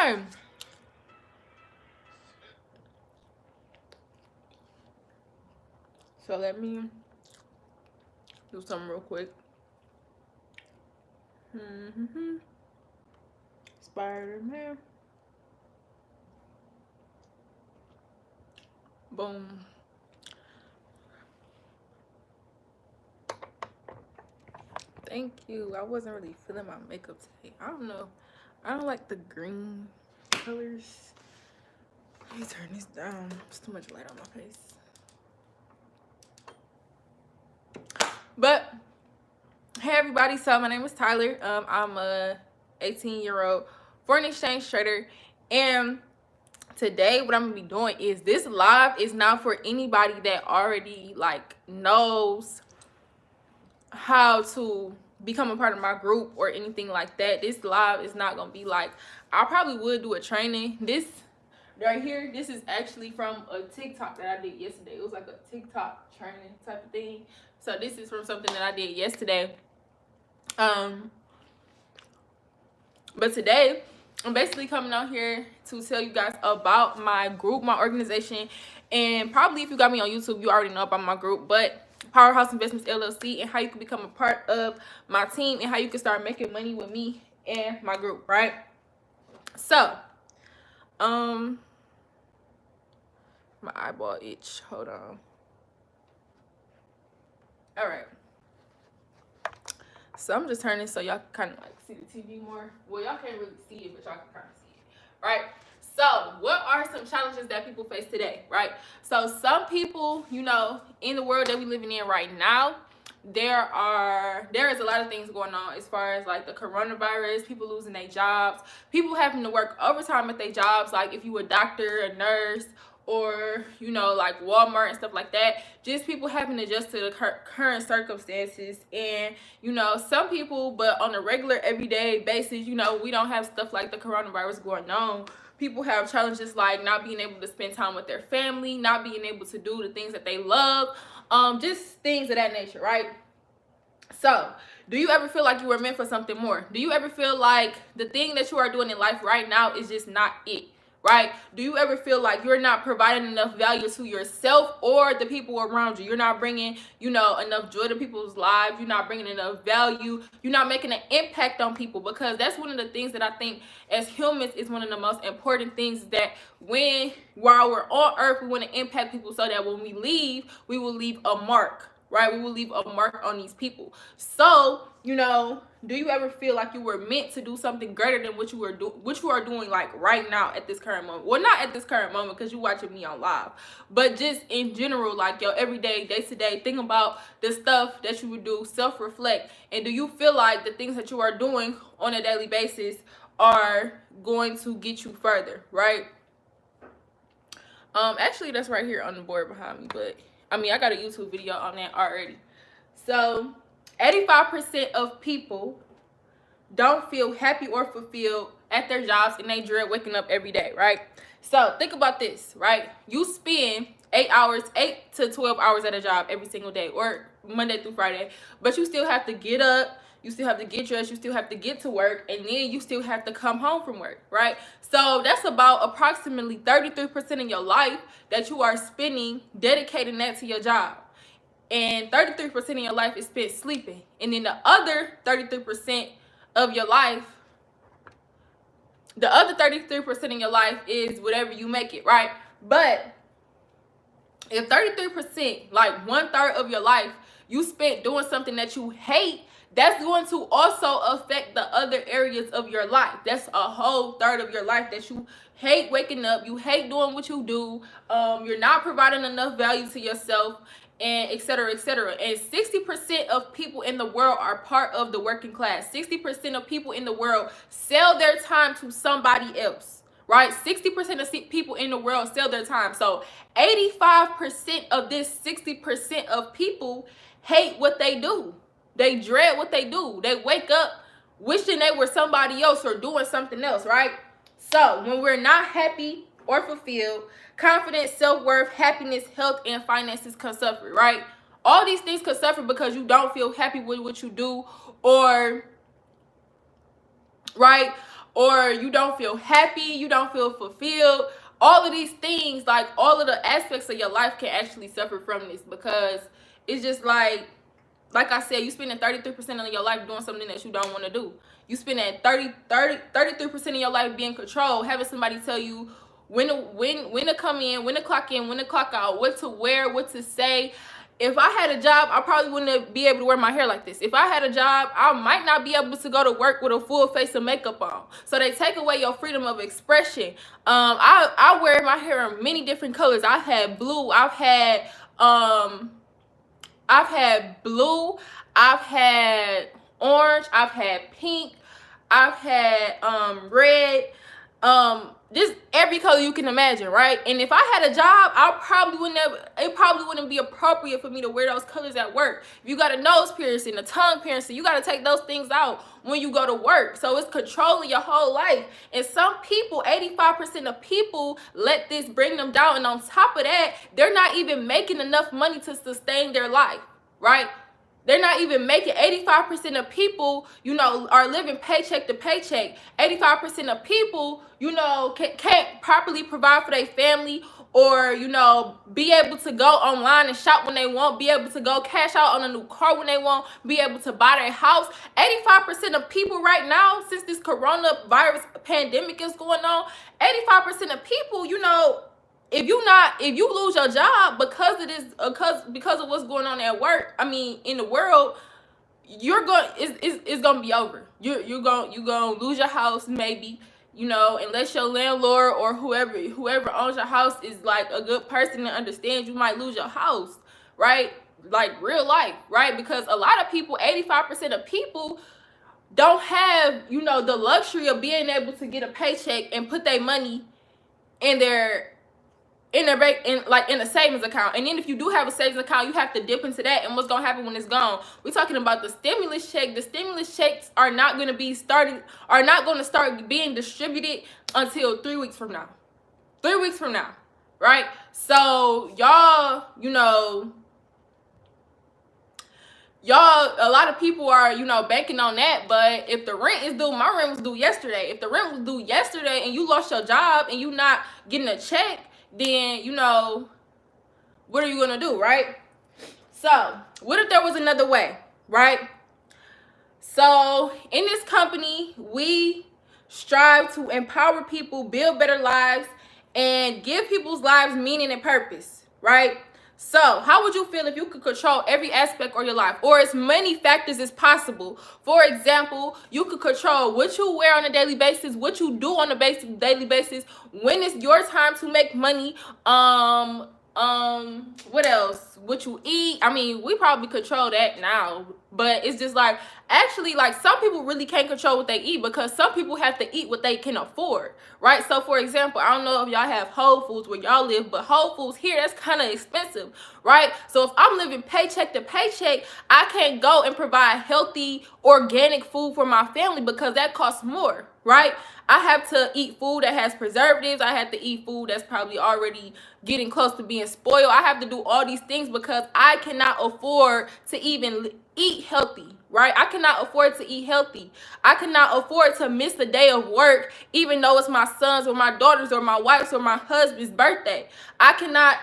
Okay. So let me do something real quick. Spider-Man. Boom. Thank you. I wasn't really feeling my makeup today. I don't know. I don't like the green colors. Let me turn this down. It's too much light on my face. But hey everybody, so my name is Tyler. I'm a 18-year-old foreign exchange trader, and today what I'm gonna be doing is this live is not for anybody that already like knows how to become a part of my group or anything like that. This live is not gonna be like, I probably would do a training. This right here, this is actually from a TikTok that I did yesterday. It was like a TikTok training type of thing. So this is from something that I did yesterday. But today I'm basically coming out here to tell you guys about my group, my organization, and probably if you got me on YouTube, you already know about my group, but Powerhouse Investments LLC, and how you can become a part of my team and how you can start making money with me and my group, right? So, my eyeball itch. Hold on. All right. So I'm just turning so y'all can kind of like see the TV more. Well, y'all can't really see it, but y'all can kind of see it, right? So what are some challenges that people face today, right? So some people, you know, in the world that we're living in right now, there is a lot of things going on as far as like the coronavirus, people losing their jobs, people having to work overtime at their jobs, like if you a doctor, a nurse, or you know, like Walmart and stuff like that. Just people having to adjust to the current circumstances. And you know, some people, but on a regular everyday basis, you know, we don't have stuff like the coronavirus going on. People have challenges like not being able to spend time with their family, not being able to do the things that they love, just things of that nature, right? So do you ever feel like you were meant for something more? Do you ever feel like the thing that you are doing in life right now is just not it, right? Do you ever feel like you're not providing enough value to yourself or the people around you? You're not bringing, you know, enough joy to people's lives. You're not bringing enough value. You're not making an impact on people, because that's one of the things that I think as humans is one of the most important things, that while we're on earth, we want to impact people so that when we leave, we will leave a mark, right? We will leave a mark on these people. So, you know, do you ever feel like you were meant to do something greater than what you are doing like right now at this current moment? Well, not at this current moment because you're watching me on live, but just in general, like your everyday, day to day, think about the stuff that you would do, self-reflect, and do you feel like the things that you are doing on a daily basis are going to get you further, right? Actually, that's right here on the board behind me, but I mean, I got a YouTube video on that already. So 85% of people don't feel happy or fulfilled at their jobs, and they dread waking up every day, right? So think about this, right? You spend 8 to 12 hours at a job every single day, or Monday through Friday, but you still have to get up, you still have to get dressed, you still have to get to work, and then you still have to come home from work, right? So that's about approximately 33% of your life that you are spending dedicating that to your job. And 33% of your life is spent sleeping. And then the other 33% of your life, the other 33% of your life is whatever you make it, right? But if 33%, like 1/3 of your life, you spent doing something that you hate, that's going to also affect the other areas of your life. That's a whole third of your life that you hate waking up, you hate doing what you do, you're not providing enough value to yourself, and etc., etc. And 60% of people in the world are part of the working class. 60% of people in the world sell their time to somebody else, right? 60% of people in the world sell their time. So 85% of this 60% of people hate what they do. They dread what they do. They wake up wishing they were somebody else or doing something else, right? So when we're not happy or fulfilled, confidence, self-worth, happiness, health, and finances can suffer, right? All these things can suffer because you don't feel happy with what you do, or right, or you don't feel happy, you don't feel fulfilled. All of these things, like all of the aspects of your life can actually suffer from this, because it's just like I said, you spending 33% of your life doing something that you don't want to do. You spending 33% of your life being controlled, having somebody tell you when to come in, when to clock in, when to clock out, what to wear, what to say. If I had a job, I probably wouldn't be able to wear my hair like this. If I had a job, I might not be able to go to work with a full face of makeup on. So they take away your freedom of expression. I wear my hair in many different colors. I've had blue, I've had blue, I've had orange, I've had pink, I've had red, just every color you can imagine, right? And if I had a job, it probably wouldn't be appropriate for me to wear those colors at work. If you got a nose piercing, a tongue piercing, you got to take those things out when you go to work. So it's controlling your whole life. And some people, 85% of people, let this bring them down. And on top of that, they're not even making enough money to sustain their life, right? They're not even making, 85% of people, you know, are living paycheck to paycheck. 85% of people, you know, can't properly provide for their family, or, you know, be able to go online and shop when they want, be able to go cash out on a new car when they want, be able to buy their house. 85% of people right now, since this coronavirus pandemic is going on, 85% of people, you know, if you lose your job because of this, because of what's going on at work, I mean, in the world, it's gonna be over. You're gonna lose your house, maybe, you know, unless your landlord or whoever owns your house is like a good person and understands, you might lose your house, right? Like real life, right? Because a lot of people, 85% of people, don't have, you know, the luxury of being able to get a paycheck and put their money in their bank, in a savings account. And then if you do have a savings account, you have to dip into that. And what's gonna happen when it's gone? We're talking about the stimulus check. The stimulus checks are not gonna start being distributed until 3 weeks from now. 3 weeks from now, right? So y'all, you know, a lot of people are, you know, banking on that. But if the rent is due, my rent was due yesterday. If the rent was due yesterday and you lost your job and you not getting a check, then, you know, what are you gonna do, right? So what if there was another way, right? So in this company, we strive to empower people, build better lives, and give people's lives meaning and purpose, right? So how would you feel if you could control every aspect of your life, or as many factors as possible? For example, you could control what you wear on a daily basis, what you do on a daily basis, when it's your time to make money, what else? What you eat. I mean, we probably control that now, but it's just like, actually, like, some people really can't control what they eat, because some people have to eat what they can afford, right? So for example, I don't know if y'all have Whole Foods where y'all live, but Whole Foods here, that's kind of expensive, right? So if I'm living paycheck to paycheck, I can't go and provide healthy, organic food for my family, because that costs more, right? I have to eat food that has preservatives. I have to eat food that's probably already getting close to being spoiled. I have to do all these things because I cannot afford to even eat healthy, right? I cannot afford to eat healthy. I cannot afford to miss a day of work, even though it's my son's or my daughter's or my wife's or my husband's birthday. I cannot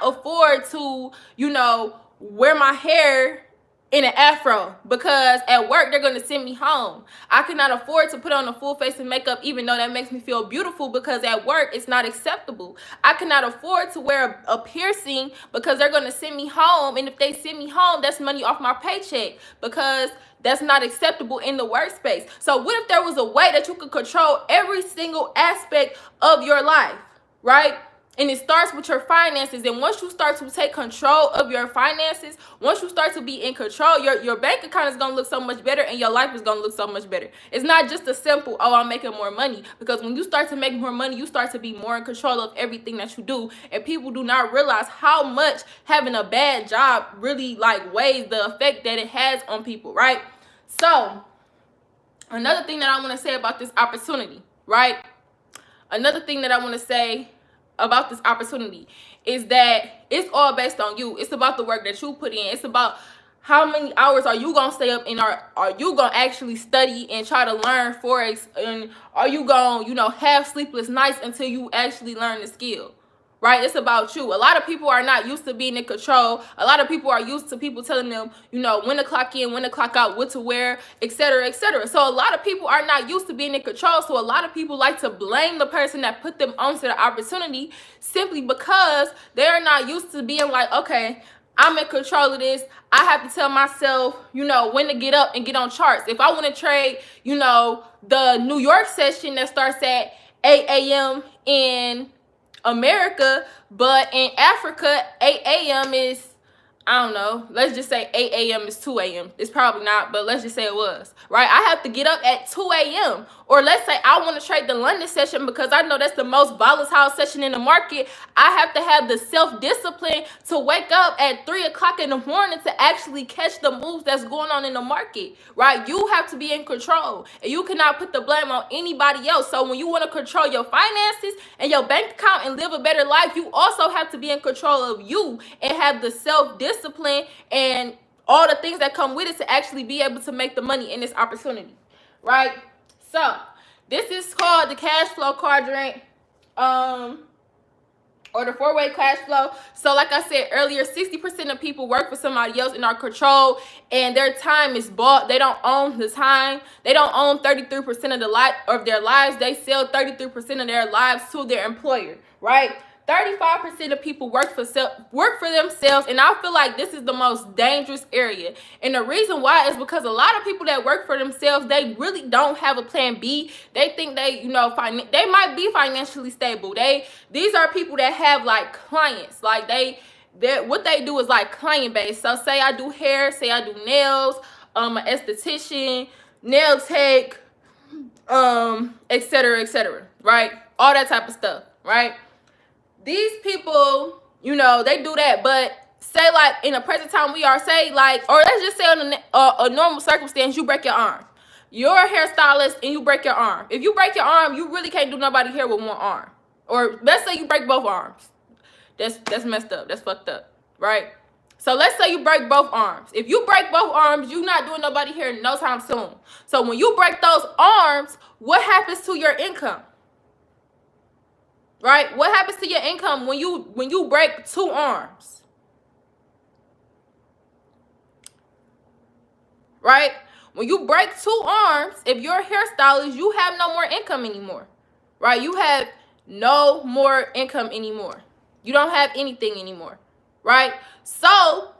afford to, you know, wear my hair in an afro, because at work they're going to send me home. I cannot afford to put on a full face of makeup, even though that makes me feel beautiful, because at work it's not acceptable. I cannot afford to wear a piercing, because they're going to send me home, and if they send me home, that's money off my paycheck, because that's not acceptable in the workspace. So what if there was a way that you could control every single aspect of your life, right? And it starts with your finances. And once you start to take control of your finances, once you start to be in control, your bank account is going to look so much better, and your life is going to look so much better. It's not just a simple, oh, I'm making more money. Because when you start to make more money, you start to be more in control of everything that you do. And people do not realize how much having a bad job really, like, weighs the effect that it has on people, right? So another thing that I want to say about this opportunity, right? Another thing that I want to say about this opportunity is that it's all based on you. It's about the work that you put in. It's about how many hours are you gonna stay up, and are you gonna actually study and try to learn Forex, and are you gonna, you know, have sleepless nights until you actually learn the skill? Right? It's about you. A lot of people are not used to being in control. A lot of people are used to people telling them, you know, when to clock in, when to clock out, what to wear, etc., etc. So a lot of people are not used to being in control. So a lot of people like to blame the person that put them onto the opportunity simply because they're not used to being like, okay, I'm in control of this. I have to tell myself, you know, when to get up and get on charts. If I want to trade, you know, the New York session that starts at 8 a.m. in America, but in Africa, 8 a.m. is, I don't know, let's just say 8 a.m. is 2 a.m. It's probably not, but let's just say it was, right? I have to get up at 2 a.m. Or let's say I want to trade the London session because I know that's the most volatile session in the market. I have to have the self-discipline to wake up at 3 o'clock in the morning to actually catch the moves that's going on in the market, right? You have to be in control, and you cannot put the blame on anybody else. So when you want to control your finances and your bank account and live a better life, you also have to be in control of you and have the self-discipline and all the things that come with it to actually be able to make the money in this opportunity, right? So this is called the cash flow quadrant, or the four-way cash flow. So like I said earlier, 60% of people work for somebody else and are controlled, and their time is bought. They don't own the time. They don't own 33% of their lives. They sell 33% of their lives to their employer, right? 35% of people work for themselves, and I feel like this is the most dangerous area. And the reason why is because a lot of people that work for themselves, they really don't have a plan B. They think they, you know, they might be financially stable. These are people that have like clients, like what they do is like client based. So say I do hair, say I do nails, an esthetician, nail tech, etc., right? All that type of stuff, right? These people, you know, they do that, but say like in the present time we are, say like, or let's just say on a normal circumstance, you break your arm. You're a hairstylist and you break your arm. If you break your arm, you really can't do nobody hair with one arm. Or let's say you break both arms. That's messed up. That's fucked up, right? So let's say you break both arms. If you break both arms, you're not doing nobody hair no time soon. So when you break those arms, what happens to your income? Right? What happens to your income when you break two arms? Right? When you break two arms, if you're a hairstylist, you have no more income anymore. Right? You have no more income anymore. You don't have anything anymore. Right? So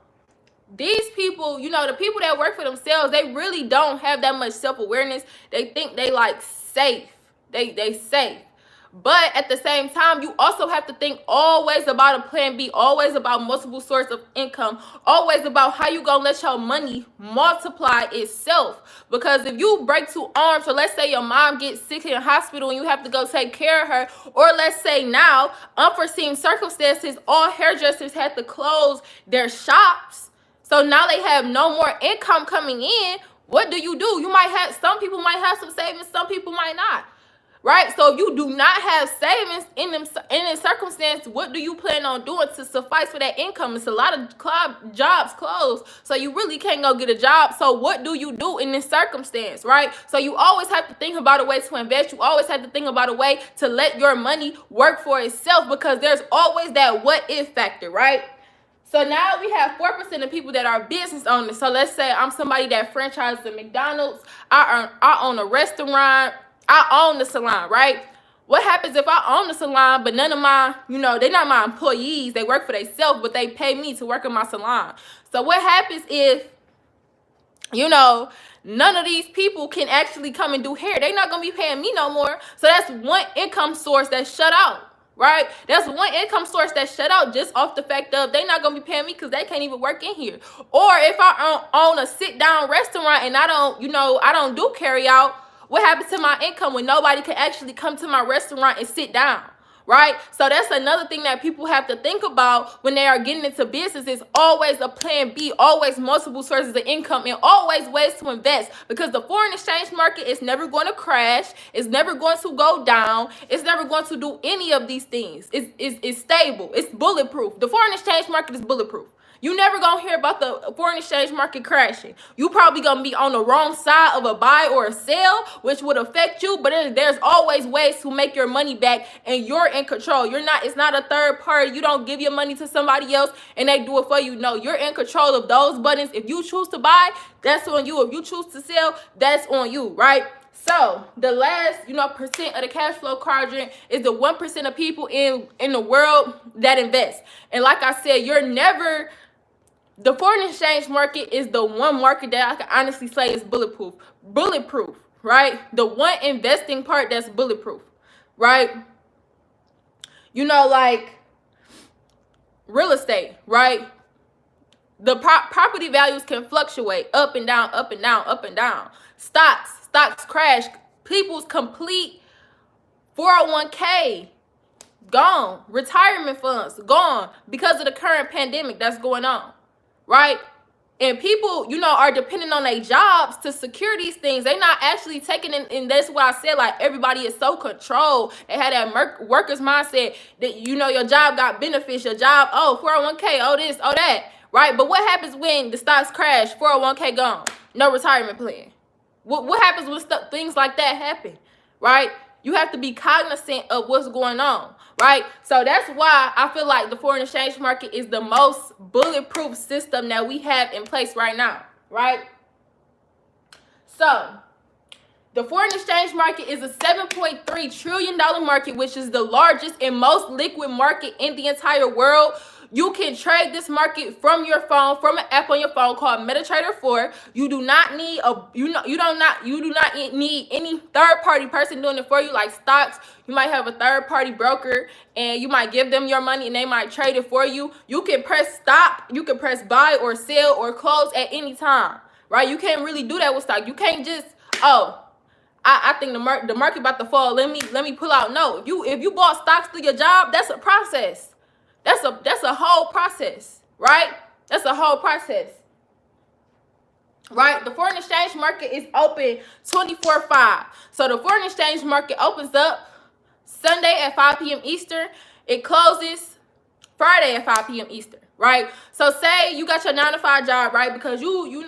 these people, you know, the people that work for themselves, they really don't have that much self-awareness. They think they like safe. They safe. But at the same time, you also have to think always about a plan B, always about multiple sources of income, always about how you gonna let your money multiply itself. Because if you break two arms, or let's say your mom gets sick in the hospital and you have to go take care of her, or let's say now, unforeseen circumstances, all hairdressers had to close their shops. So now they have no more income coming in. What do? You might have, some people might have some savings, some people might not. Right? So if you do not have savings in this circumstance, what do you plan on doing to suffice for that income? It's a lot of jobs closed, so you really can't go get a job. So what do you do in this circumstance, right? So you always have to think about a way to invest. You always have to think about a way to let your money work for itself, because there's always that what if factor, right? So now we have 4% of people that are business owners. So let's say I'm somebody that franchises a McDonald's. I own a restaurant. I own the salon, right? What happens if I own the salon, but none of my, you know, they're not my employees. They work for themselves, but they pay me to work in my salon. So what happens if, you know, none of these people can actually come and do hair? They're not going to be paying me no more. So that's one income source that's shut out, right? That's one income source that's shut out just off the fact of they're not going to be paying me because they can't even work in here. Or if I own a sit-down restaurant and I don't, you know, I don't do carry out, what happens to my income when nobody can actually come to my restaurant and sit down, right? So that's another thing that people have to think about when they are getting into business, is always a plan B, always multiple sources of income, and always ways to invest, because the foreign exchange market is never going to crash. It's never going to go down. It's never going to do any of these things. It's stable. It's bulletproof. The foreign exchange market is bulletproof. You never gonna hear about the foreign exchange market crashing. You probably gonna be on the wrong side of a buy or a sell, which would affect you, but there's always ways to make your money back, and you're in control. It's not a third party. You don't give your money to somebody else and they do it for you. No, you're in control of those buttons. If you choose to buy, that's on you. If you choose to sell, that's on you, right? So the last, percent of the cash flow quadrant is the 1% of people in the world that invest. And like I said, the foreign exchange market is the one market that I can honestly say is bulletproof. Bulletproof, right? The one investing part that's bulletproof, right? Like real estate, right? The property values can fluctuate up and down, up and down, up and down. Stocks crash. People's complete 401k gone. Retirement funds gone because of the current pandemic that's going on, right? And people, are depending on their jobs to secure these things. They're not actually taking in, and that's why I said, like, everybody is so controlled. They had that workers mindset that, your job got benefits, your job, 401k, this, that, right? But what happens when the stocks crash, 401k gone, no retirement plan? What happens when things like that happen, right? You have to be cognizant of what's going on, right? So that's why I feel like the foreign exchange market is the most bulletproof system that we have in place right now, right? So the foreign exchange market is a $7.3 trillion market, which is the largest and most liquid market in the entire world. You can trade this market from your phone, from an app on your phone called MetaTrader 4. You do not need need any third-party person doing it for you. Like stocks, you might have a third-party broker and you might give them your money and they might trade it for you. You can press stop, you can press buy or sell or close at any time, right? You can't really do that with stock. You can't just, I think the market about to fall. Let me pull out. No, if you bought stocks through your job, that's a process. That's a whole process, right? That's a whole process, right? The foreign exchange market is open 24/5. So the foreign exchange market opens up Sunday at 5 p.m. Eastern. It closes Friday at 5 p.m. Eastern, right? So say you got your 9-to-5 job, right? Because you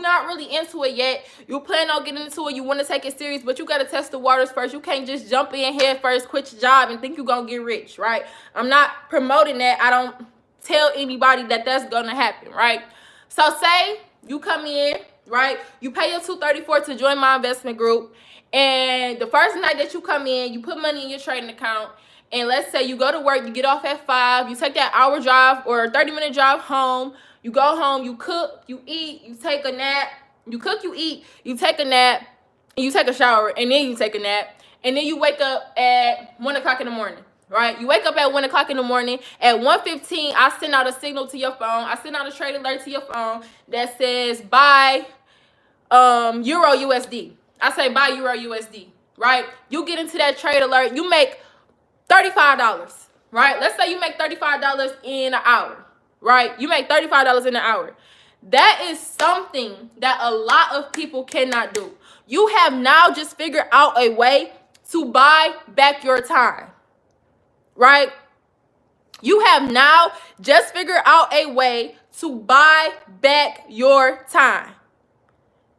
not really into it yet. You plan on getting into it. You want to take it serious, but you got to test the waters first. You can't just jump in head first, quit your job, and think you're going to get rich, right? I'm not promoting that. I don't tell anybody that that's going to happen, right? So say you come in, right? You pay your $234 to join my investment group. And the first night that you come in, you put money in your trading account. And let's say you go to work, you get off at 5, you take that hour drive or 30-minute drive home, you go home, you cook, you eat, you take a nap, you cook, you eat, you take a nap, and you take a shower, and then you take a nap, and then you wake up at 1 o'clock in the morning, right? You wake up at 1 o'clock in the morning. At 1:15, I send out a signal to your phone. I send out a trade alert to your phone that says buy Euro USD. I say buy Euro USD, right? You get into that trade alert, you make $35, right? Let's say you make $35 in an hour, right? You make $35 in an hour. That is something that a lot of people cannot do. You have now just figured out a way to buy back your time, right? You have now just figured out a way to buy back your time.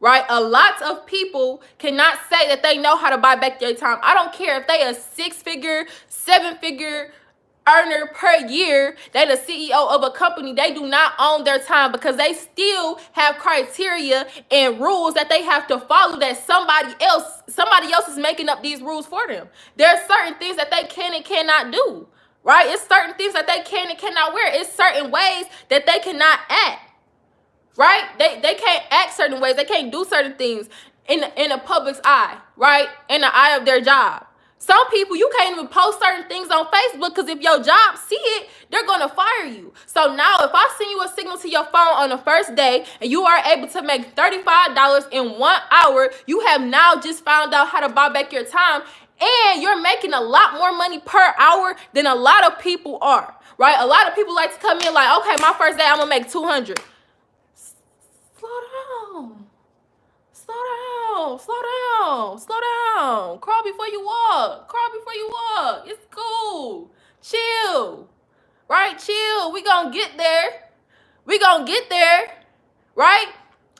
Right? A lot of people cannot say that they know how to buy back their time. I don't care if they a 6-figure, 7-figure earner per year, they the CEO of a company. They do not own their time because they still have criteria and rules that they have to follow that somebody else is making up these rules for them. There are certain things that they can and cannot do. Right? It's certain things that they can and cannot wear. It's certain ways that they cannot act. Right? They can't act certain ways. They can't do certain things in the public's eye, right? In the eye of their job. Some people, you can't even post certain things on Facebook because if your job see it, they're going to fire you. So now if I send you a signal to your phone on the first day and you are able to make $35 in 1 hour, you have now just found out how to buy back your time, and you're making a lot more money per hour than a lot of people are, right? A lot of people like to come in like, okay, my first day I'm going to make $200. Slow down. Crawl before you walk. It's cool. Chill. Right? Chill. We gonna get there. We gonna get there, right?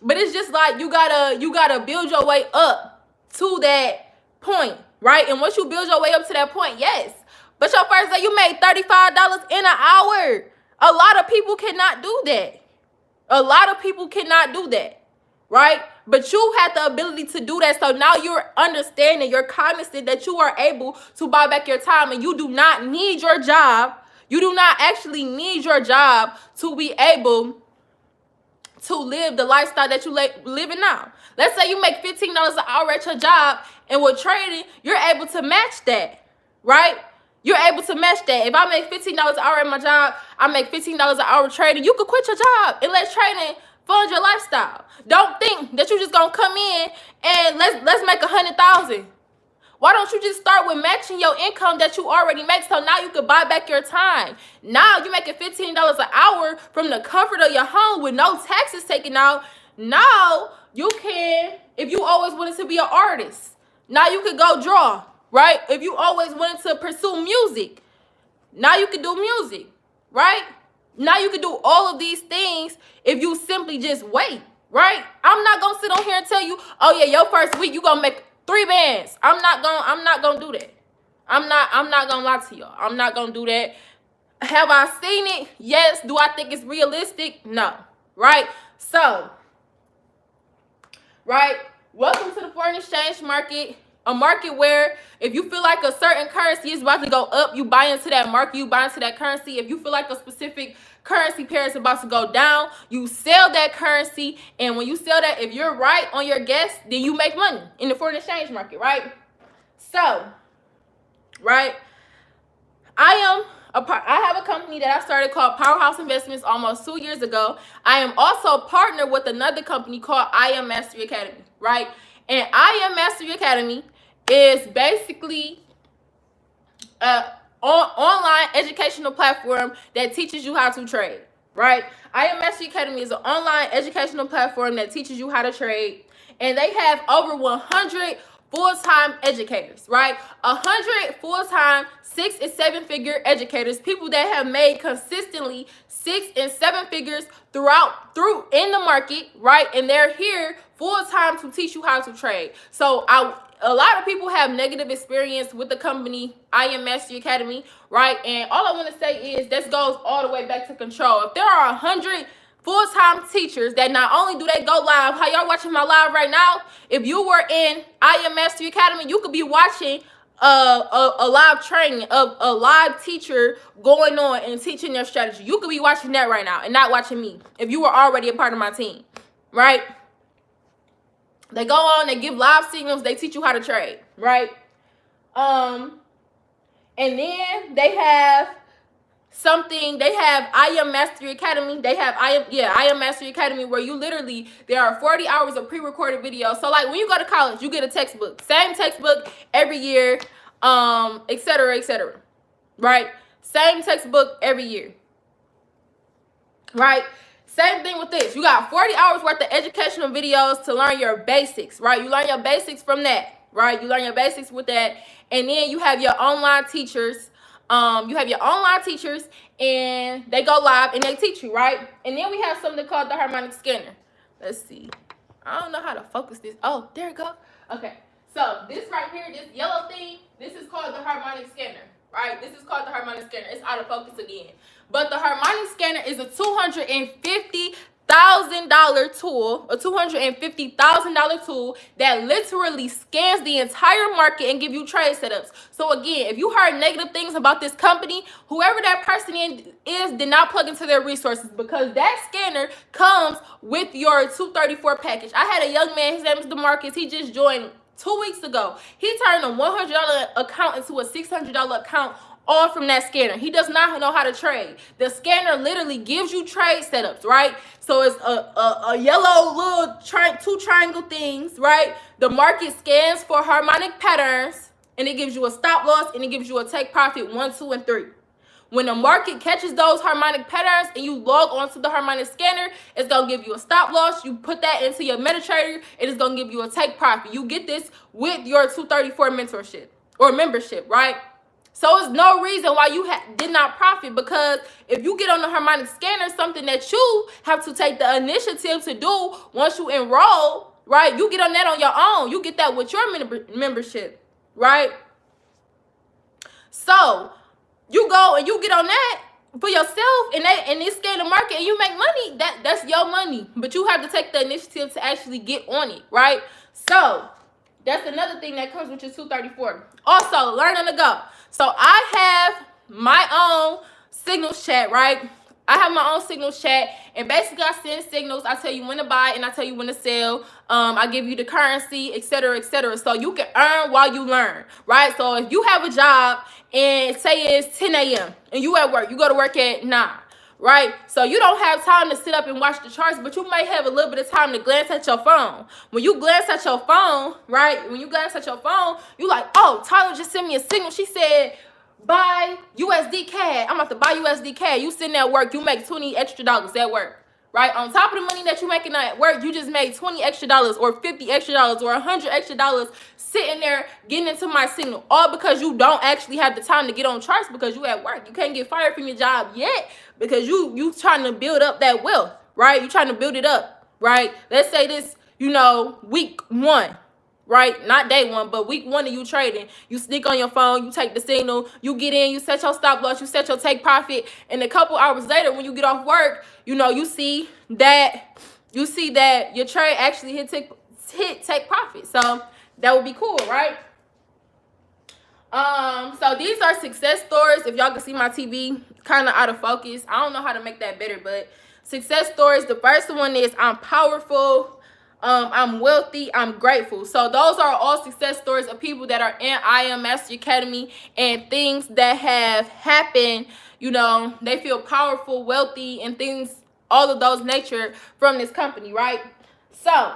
But it's just like you gotta build your way up to that point, right? And once you build your way up to that point, yes. But your first day you made $35 in an hour. A lot of people cannot do that. A lot of people cannot do that, right? But you have the ability to do that. So now you're understanding, you're cognizant that you are able to buy back your time, and you do not need your job. You do not actually need your job to be able to live the lifestyle that you living now. Let's say you make $15 an hour at your job, and with trading, you're able to match that, right? You're able to match that. If I make $15 an hour at my job, I make $15 an hour trading. You could quit your job and let trading fund your lifestyle. Don't think that you're just gonna come in and let's make 100,000. Why don't you just start with matching your income that you already make, so now you can buy back your time? Now you're making $15 an hour from the comfort of your home with no taxes taken out. Now you can, if you always wanted to be an artist, now you could go draw, right? If you always wanted to pursue music, now you can do music, right? Now you can do all of these things if you simply just wait, right? I'm not gonna sit on here and tell you, oh yeah, your first week you gonna make 3 bands. I'm not gonna do that. I'm not gonna lie to y'all. I'm not gonna do that. Have I seen it? Yes. Do I think it's realistic? No. Right? So, right, welcome to the foreign exchange market. A market where if you feel like a certain currency is about to go up, you buy into that market, you buy into that currency. If you feel like a specific currency pair is about to go down, you sell that currency. And when you sell that, if you're right on your guess, then you make money in the foreign exchange market, right? So, right, I have a company that I started called Powerhouse Investments almost 2 years ago. I am also partnered with another company called I Am Mastery Academy, right? And I Am Mastery Academy is basically an online educational platform that teaches you how to trade, right? I Am Mastery Academy is an online educational platform that teaches you how to trade. And they have over 100 full-time educators, right? 100 full-time 6- and 7-figure educators, people that have made consistently 6- and 7 figures through in the market, right? And they're here full-time to teach you how to trade. So a lot of people have negative experience with the company I Am Mastery Academy, right? And all I want to say is this goes all the way back to control. If there are 100 full-time teachers that not only do they go live, how y'all watching my live right now, if you were in I Am Mastery Academy, you could be watching a live training of a live teacher going on and teaching their strategy. You could be watching that right now and not watching me if you were already a part of my team, right? They go on, they give live signals, they teach you how to trade, right? And then they have I Am Mastery Academy. They have I Am Mastery Academy, where you literally, there are 40 hours of pre-recorded videos. So like when you go to college, you get a textbook, same textbook every year, et cetera, right? Same textbook every year, right? Same thing with this. You got 40 hours worth of educational videos to learn your basics, right? You learn your basics from that, right? You learn your basics with that. And then you have your online teachers. And they go live and they teach you, right? And then we have something called the Harmonic Scanner. Let's see. I don't know how to focus this. Oh, there it goes. Okay. So this right here, this yellow thing, this is called the Harmonic Scanner, right? This is called the Harmonic Scanner. It's out of focus again. But the Harmonic Scanner is a $250,000 tool, a $250,000 tool that literally scans the entire market and give you trade setups. So again, if you heard negative things about this company, whoever that person is did not plug into their resources, because that scanner comes with your 234 package. I had a young man, his name is DeMarcus. He just joined 2 weeks ago. He turned a $100 account into a $600 account, all from that scanner. He does not know how to trade. The scanner literally gives you trade setups, right? So it's a yellow little two triangle things, right? The market scans for harmonic patterns, and it gives you a stop loss, and it gives you a take profit 1, 2, and 3. When the market catches those harmonic patterns and you log onto the harmonic scanner, it's going to give you a stop loss. You put that into your MetaTrader, and it's going to give you a take profit. You get this with your 234 mentorship or membership, right? So it's no reason why you did not profit, because if you get on the Harmonic Scanner, something that you have to take the initiative to do once you enroll, right? You get on that on your own. You get that with your membership, right? So you go and you get on that for yourself, and they scan the market, and you make money. That's your money, but you have to take the initiative to actually get on it, right? So that's another thing that comes with your 234. Also, learn on the go. So I have my own signals chat, right? I have my own signals chat, and basically I send signals. I tell you when to buy and I tell you when to sell. I give you the currency, etc., etc. So you can earn while you learn, right? So if you have a job and say it's 10 a.m. and you at work, you go to work at 9, right? So you don't have time to sit up and watch the charts, but you might have a little bit of time to glance at your phone. When you glance at your phone, right? When you glance at your phone, you like, oh, Tyler just sent me a signal. She said, buy USD CAD. I'm about to buy USD CAD. You sitting at work, you make $20 extra at work, right? On top of the money that you making at work, you just made $20 extra or $50 extra or $100 extra sitting there getting into my signal, all because you don't actually have the time to get on charts because you at work. You can't get fired from your job yet because you trying to build up that wealth, right? You trying to build it up, right? Let's say this, week 1. Right? Not day 1, but week 1 of you trading. You sneak on your phone, you take the signal, you get in, you set your stop loss, you set your take profit, and a couple hours later when you get off work, you see that your trade actually hit take profit. So that would be cool, right? So these are success stories. If y'all can see my TV kind of out of focus, I don't know how to make that better, but success stories. The first one is I'm powerful, I'm wealthy, I'm grateful. So those are all success stories of people that are in I Am Master Academy and things that have happened. They feel powerful, wealthy, and things, all of those nature from this company, right? So,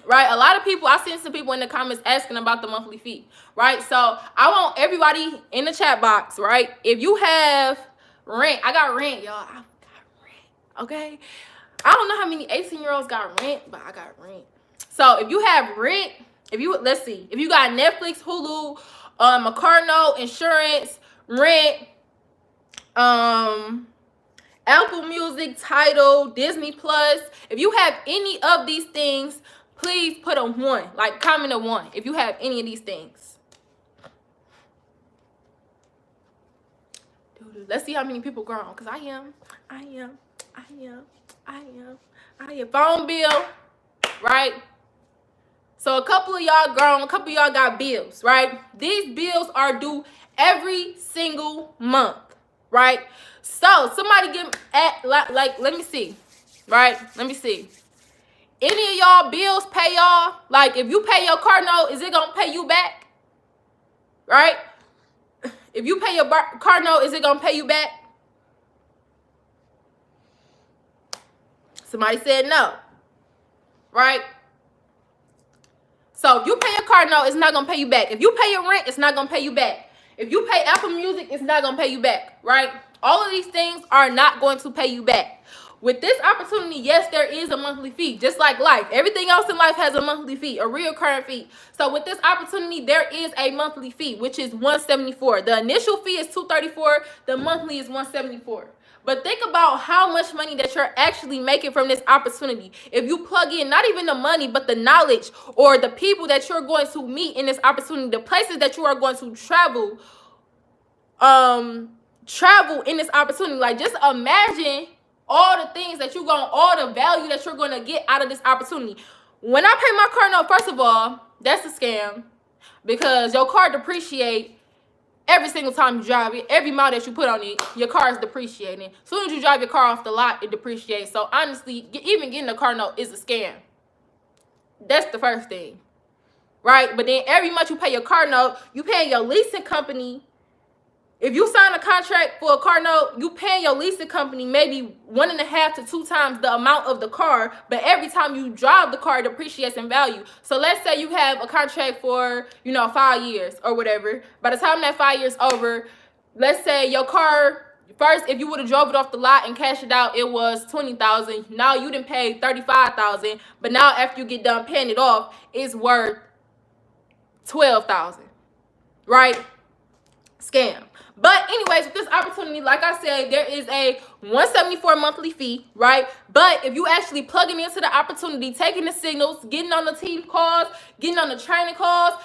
right, a lot of people, I seen some people in the comments asking about the monthly fee, right? So I want everybody in the chat box, right? If you have rent, I got rent, y'all. I got rent, okay? I don't know how many 18-year-olds got rent, but I got rent. So if you have rent, let's see, if you got Netflix, Hulu, a car note, insurance, rent, Apple Music, Tidal, Disney Plus, if you have any of these things, please put a 1, like comment a 1 if you have any of these things. Let's see how many people grown, because I am. Phone bill, right? So a couple of y'all grown, a couple of y'all got bills, right? These bills are due every single month, right? So somebody let me see, right? Let me see. Any of y'all bills pay y'all? Like if you pay your car note, is it gonna pay you back? Right? If you pay your car note, is it gonna pay you back? Somebody said no, right? So if you pay your car note, it's not gonna pay you back. If you pay your rent, it's not gonna pay you back. If you pay Apple Music, it's not gonna pay you back, right? All of these things are not going to pay you back. With this opportunity, yes, there is a monthly fee, just like life. Everything else in life has a monthly fee, a recurring fee. So with this opportunity, there is a monthly fee, which is $174. The initial fee is $234. The monthly is $174. But think about how much money that you're actually making from this opportunity. If you plug in not even the money, but the knowledge or the people that you're going to meet in this opportunity, the places that you are going to travel in this opportunity. Like just imagine all the things that all the value that you're going to get out of this opportunity. When I pay my car note, first of all, that's a scam because your car depreciates every single time you drive it. Every mile that you put on it, your car is depreciating. As soon as you drive your car off the lot, it depreciates. So honestly, even getting a car note is a scam. That's the first thing, right? But then every month you pay your car note, you pay your leasing company. If you sign a contract for a car note, you pay your leasing company maybe 1.5 to 2 times the amount of the car, but every time you drive the car, it depreciates in value. So let's say you have a contract for, 5 years or whatever. By the time that 5 years over, let's say your car, first, if you would have drove it off the lot and cashed it out, it was $20,000. Now you didn't pay $35,000, but now after you get done paying it off, it's worth $12,000, right? scam. But anyways, with this opportunity, like I said, there is a $174 monthly fee, right? But if you actually plugging into the opportunity, taking the signals, getting on the team calls, getting on the training calls,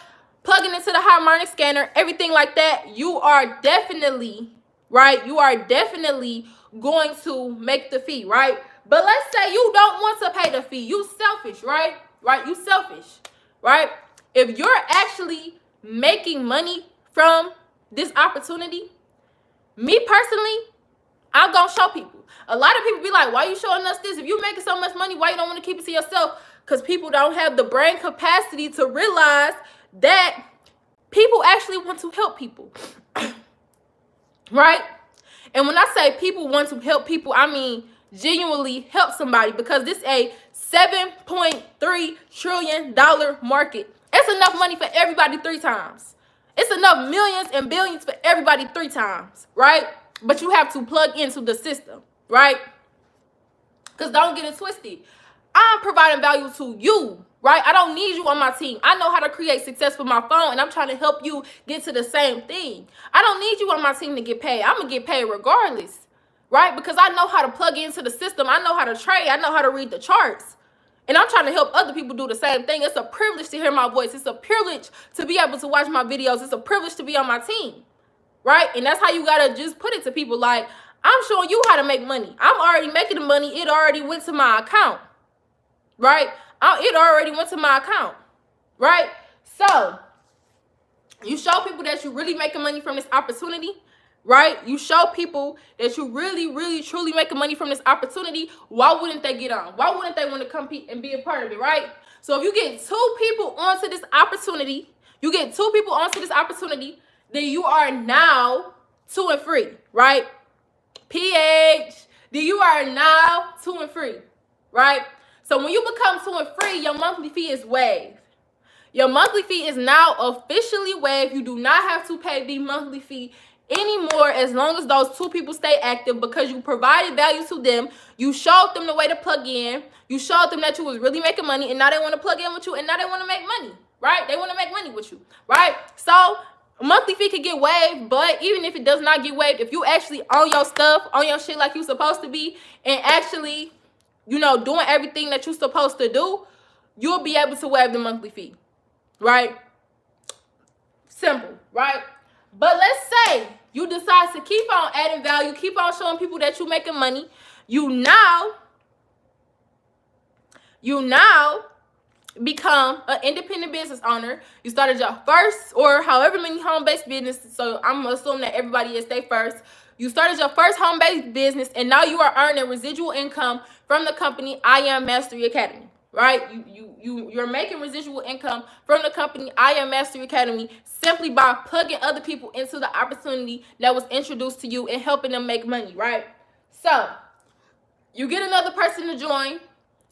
plugging into the Harmonic Scanner, everything like that, you are definitely, right? You are definitely going to make the fee, right? But let's say you don't want to pay the fee. You selfish, right? Right? You selfish, right? If you're actually making money from this opportunity, me personally, I'm gonna show people. A lot of people be like, why you showing us this? If you making so much money, why you don't want to keep it to yourself? Because people don't have the brain capacity to realize that people actually want to help people. Right? And when I say people want to help people, I mean genuinely help somebody, because this is a $7.3 trillion market. It's enough money for everybody 3 times. It's enough millions and billions for everybody 3 times, right? But you have to plug into the system, right? Because don't get it twisted. I'm providing value to you, right? I don't need you on my team. I know how to create success with my phone, and I'm trying to help you get to the same thing. I don't need you on my team to get paid. I'm going to get paid regardless, right? Because I know how to plug into the system. I know how to trade. I know how to read the charts. And I'm trying to help other people do the same thing. It's a privilege to hear my voice. It's a privilege to be able to watch my videos. It's a privilege to be on my team, right? And that's how you got to just put it to people. Like, I'm showing you how to make money. I'm already making the money. It already went to my account, right? It already went to my account, right? So you show people that you're really making money from this opportunity, right? You show people that you really, really, truly making money from this opportunity. Why wouldn't they get on? Why wouldn't they want to compete and be a part of it, right? So if you get 2 people onto this opportunity, then you are now 2 and free, right? PH, then you are now 2 and free, right? So when you become 2 and free, your monthly fee is waived. Your monthly fee is now officially waived. You do not have to pay the monthly fee anymore as long as those 2 people stay active, because you provided value to them. You showed them the way to plug in. You showed them that you was really making money, and now they want to plug in with you, and now they want to make money, right? They want to make money with you, right? So monthly fee could get waived, but even if it does not get waived, if you actually own your stuff, on your shit like you supposed to be, and actually, you know, doing everything that you're supposed to do, you'll be able to waive the monthly fee, right? Simple, right? But let's say you decide to keep on adding value, keep on showing people that you're making money. You now become an independent business owner. You started your first or however many home-based business. So I'm assuming that everybody is their first. You started your first home-based business, and now you are earning residual income from the company I Am Mastery Academy, right? You're making residual income from the company I Am Mastery Academy simply by plugging other people into the opportunity that was introduced to you and helping them make money, right? So you get another person to join,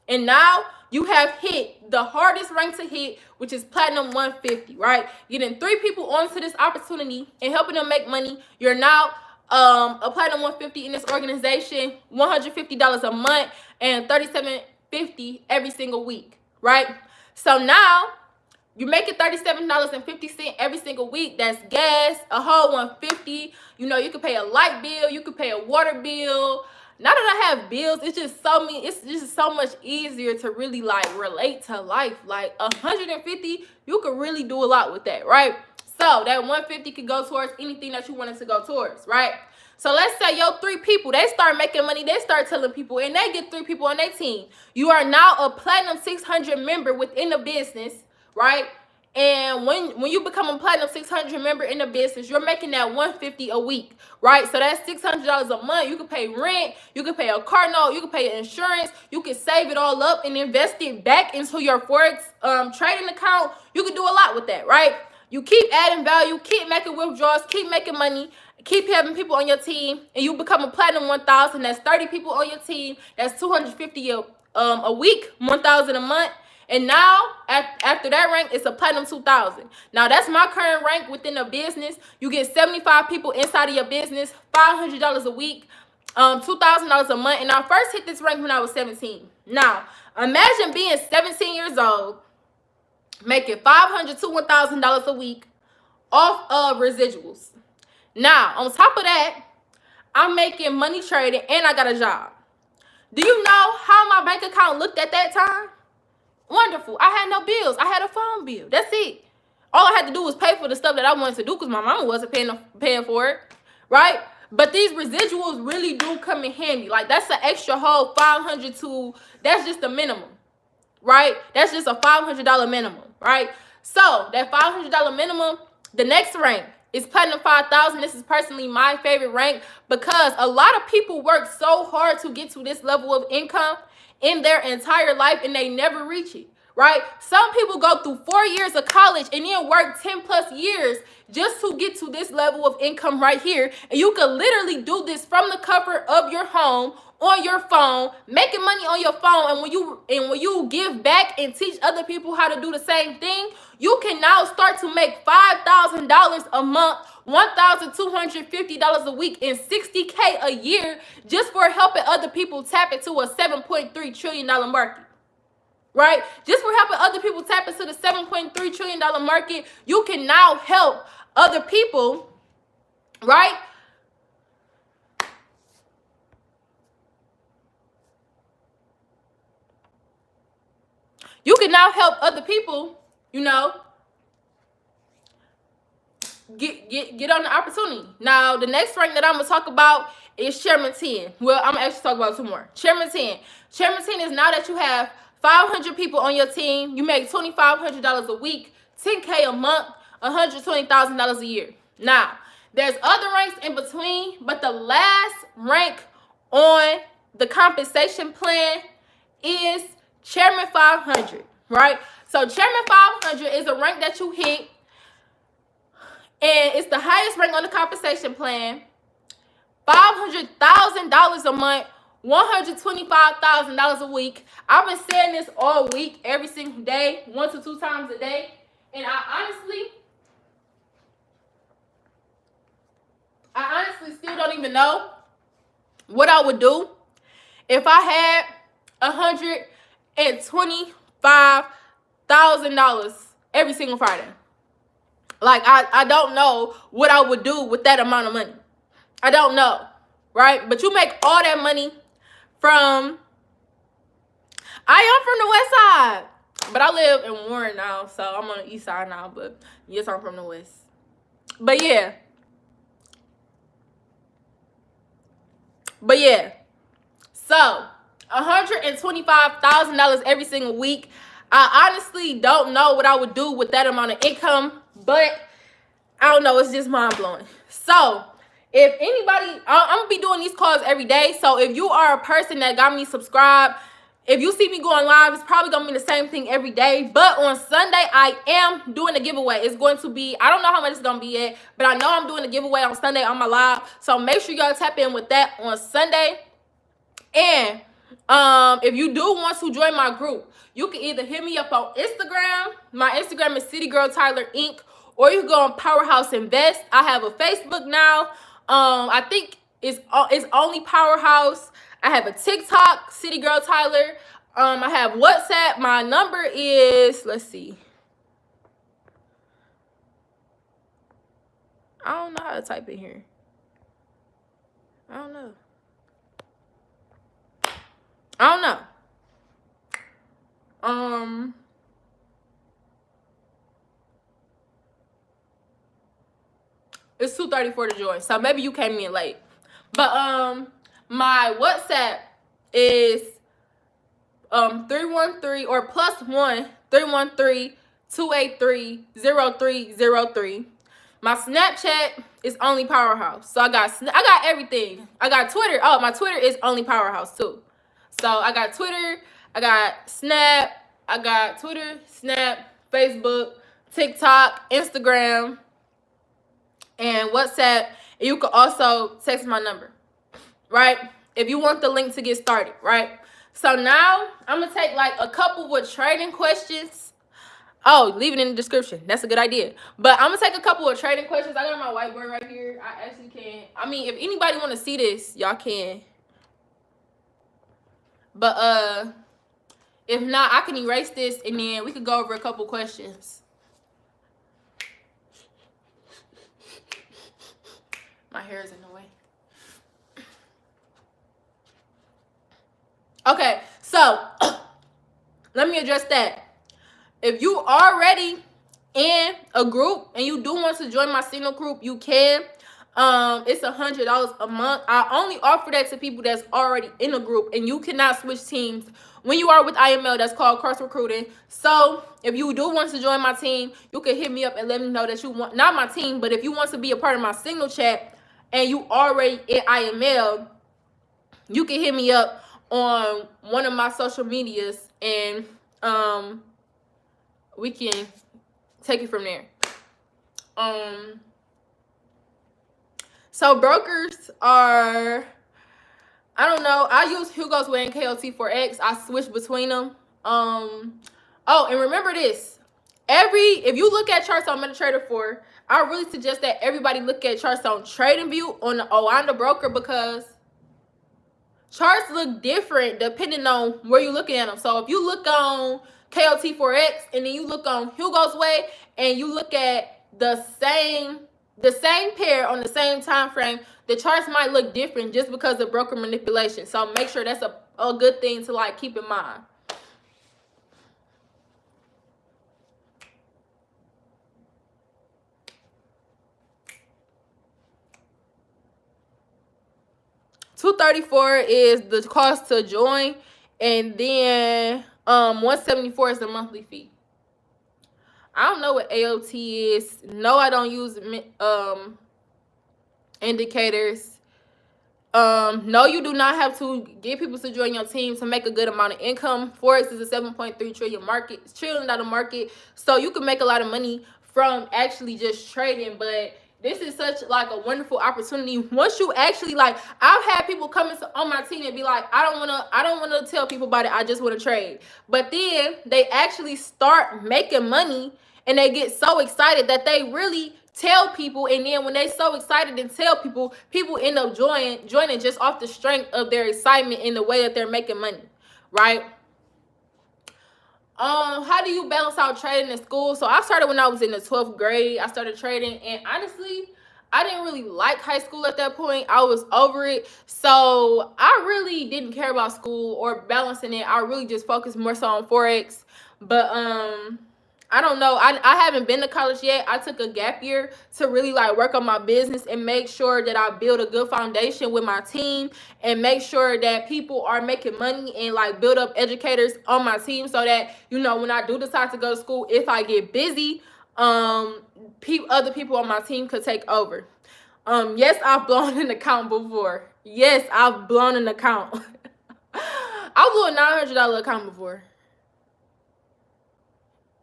and now you have hit the hardest rank to hit, which is Platinum 150, right? Getting 3 people onto this opportunity and helping them make money. You're now a Platinum 150 in this organization, $150 a month and $37.50 every single week, right? So now you're making $37.50 every single week. That's gas, a whole $150. You know, you could pay a light bill, you could pay a water bill. Now that I have bills, it's just so much easier to really like relate to life. Like 150, you could really do a lot with that, right? So that 150 could go towards anything that you wanted to go towards, right? So let's say your 3 people, they start making money, they start telling people, and they get 3 people on their team. You are now a Platinum 600 member within the business, right? And when you become a Platinum 600 member in the business, you're making that $150 a week, right? So that's $600 a month. You can pay rent, you can pay a car note, you can pay insurance, you can save it all up and invest it back into your Forex trading account. You can do a lot with that, right? You keep adding value, keep making withdrawals, keep making money, keep having people on your team, and you become a Platinum 1000. That's 30 people on your team. That's $250 a week, 1,000 a month. And now, after that rank, it's a Platinum 2000. Now, that's my current rank within the business. You get 75 people inside of your business, $500 a week, $2,000 a month. And I first hit this rank when I was 17. Now, imagine being 17 years old, making $500 to $1,000 a week off of residuals. Now, on top of that, I'm making money trading and I got a job. Do you know how my bank account looked at that time? Wonderful. I had no bills. I had a phone bill. That's it. All I had to do was pay for the stuff that I wanted to do because my mama wasn't paying for it, right? But these residuals really do come in handy. Like, that's an extra whole $500 to, that's just the minimum, right? That's just a $500 minimum, right? So that $500 minimum, the next rank is Platinum 5000. This is personally my favorite rank because a lot of people work so hard to get to this level of income in their entire life and they never reach it, right? Some people go through 4 years of college and then work 10 plus years just to get to this level of income right here. And you could literally do this from the comfort of your home, on your phone, making money on your phone. And when you give back and teach other people how to do the same thing, you can now start to make $5,000 a month, $1,250 a week, and $60K a year just for helping other people tap into a $7.3 trillion market. Right? Just for helping other people tap into the $7.3 trillion market, you can now help other people, right? You can now help other people, you know, get on the opportunity. Now, the next rank that I'm going to talk about is Chairman 10. Well, I'm going to actually talk about 2 more. Chairman 10. Chairman 10 is now that you have 500 people on your team, you make $2,500 a week, $10K a month, $120,000 a year. Now, there's other ranks in between, but the last rank on the compensation plan is Chairman 500, right? So Chairman 500 is a rank that you hit, and it's the highest rank on the compensation plan. $500,000 a month, $125,000 a week. I've been saying this all week, every single day, 1 to 2 times a day. And I honestly still don't even know what I would do if I had $125,000 every single Friday. Like, I don't know what I would do with that amount of money. I don't know, right? But you make all that money from, I am from the west side, but I live in Warren now, so I'm on the east side now, but yes, I'm from the west. But yeah. So $125,000 every single week. I honestly don't know what I would do with that amount of income, but I don't know, it's just mind-blowing. So if anybody, I'm gonna be doing these calls every day. So if you are a person that got me subscribed, if you see me going live, it's probably gonna be the same thing every day. But on Sunday, I am doing a giveaway. It's going to be, I don't know how much it's gonna be yet, but I know I'm doing a giveaway on Sunday on my live. So make sure y'all tap in with that on Sunday. And if you do want to join my group, you can either hit me up on Instagram. My Instagram is CityGirlTyler Inc. Or you can go on Powerhouse Invest. I have a Facebook now. I think it's only Powerhouse. I have a TikTok, CityGirlTyler. I have WhatsApp. My number is, let's see. I don't know how to type in here. I don't know. It's 2:34 to join, so maybe you came in late. But my WhatsApp is 313 or +1 313 283 My Snapchat is only Powerhouse. So I got everything. I got Twitter. Oh, my Twitter is only Powerhouse too. So I got Twitter, I got Snap, I got Twitter, Snap, Facebook, TikTok, Instagram, and WhatsApp. And you can also text my number, right? If you want the link to get started, right? So now I'm gonna take like a couple with trading questions. Oh, leave it in the description. That's a good idea. But I'm gonna take a couple of trading questions. I got my whiteboard right here. I actually can. I mean, if anybody want to see this, y'all can. But if not, I can erase this and then we could go over a couple questions. My hair is in the way. Okay, so let me address that. If you already in a group and you do want to join my signal group, you can. It's $100 a month. I only offer that to people that's already in a group, and you cannot switch teams when you are with IML. That's called cross recruiting. So if you do want to join my team, you can hit me up and let me know that you want, not my team, but if you want to be a part of my signal chat and you already in IML, you can hit me up on one of my social medias, and we can take it from there. So brokers are, I don't know, I use Hugo's Way and KOT Forex. I switch between them. Oh, and remember this. If you look at charts on MetaTrader 4, I really suggest that everybody look at charts on TradingView on the Oanda broker, because charts look different depending on where you're looking at them. So if you look on KOT Forex and then you look on Hugo's Way and you look at the same pair on the same time frame, the charts might look different just because of broker manipulation. So make sure that's a good thing to like keep in mind. $234 is the cost to join, and then $174 is the monthly fee. I don't know what AOT is. No, I don't use indicators. No, you do not have to get people to join your team to make a good amount of income. Forex is a $7.3 trillion market. It's $1 trillion market, so you can make a lot of money from actually just trading. But this is such like a wonderful opportunity. Once you actually like, I've had people come on my team and be like, I don't wanna tell people about it. I just want to trade. But then they actually start making money and they get so excited that they really tell people. And then when they so excited and tell people, people end up joining just off the strength of their excitement in the way that they're making money, right? How do you balance out trading in school? So I started when I was in the 12th grade. I started trading, and honestly, I didn't really like high school at that point. I was over it. So I really didn't care about school or balancing it. I really just focused more so on Forex. But I don't know. I haven't been to college yet. I took a gap year to really like work on my business and make sure that I build a good foundation with my team and make sure that people are making money and like build up educators on my team so that, you know, when I do decide to go to school, if I get busy, other people on my team could take over. Yes, I've blown an account before. Yes, I've blown an account. I blew a $900 account before.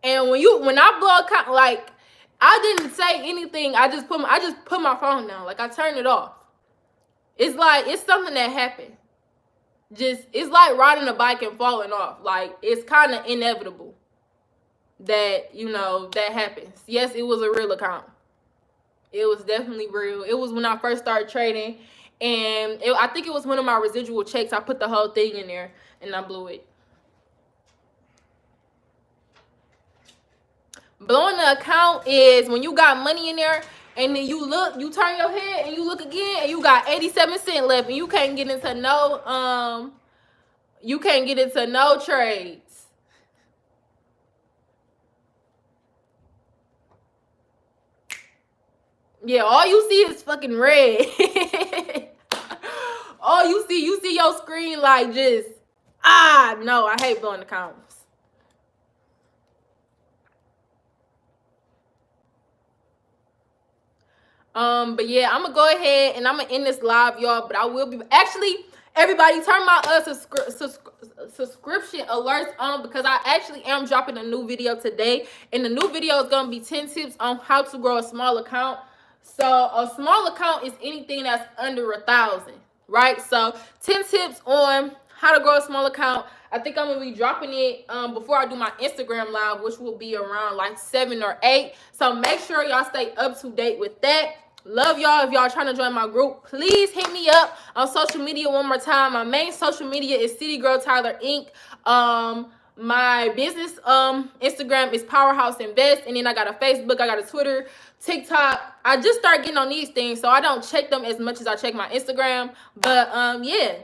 And when I blow a account, like, I didn't say anything. I just put my phone down. Like, I turned it off. It's like, it's something that happened. It's like riding a bike and falling off. Like, it's kind of inevitable that, you know, that happens. Yes, it was a real account. It was definitely real. It was when I first started trading. And I think it was one of my residual checks. I put the whole thing in there and I blew it. Blowing the account is when you got money in there and then you turn your head and you look again and you got 87 cents left and you can't get into no trades. Yeah, all you see is fucking red. All you see your screen like just, no, I hate blowing accounts. But yeah, I'm gonna go ahead and I'm gonna end this live, y'all. But I will be actually, everybody turn my subscription alerts on, because I actually am dropping a new video today, and the new video is gonna be 10 tips on how to grow a small account. So a small account is anything that's under 1,000, right? So 10 tips on how to grow a small account. I think I'm gonna be dropping it before I do my Instagram live, which will be around like 7 or 8. So make sure y'all stay up to date with that. Love y'all. If y'all trying to join my group, please hit me up on social media one more time. My main social media is City Girl Tyler Inc. My business Instagram is Powerhouse Invest, and then I got a Facebook, I got a Twitter, TikTok. I just started getting on these things, so I don't check them as much as I check my Instagram. But yeah,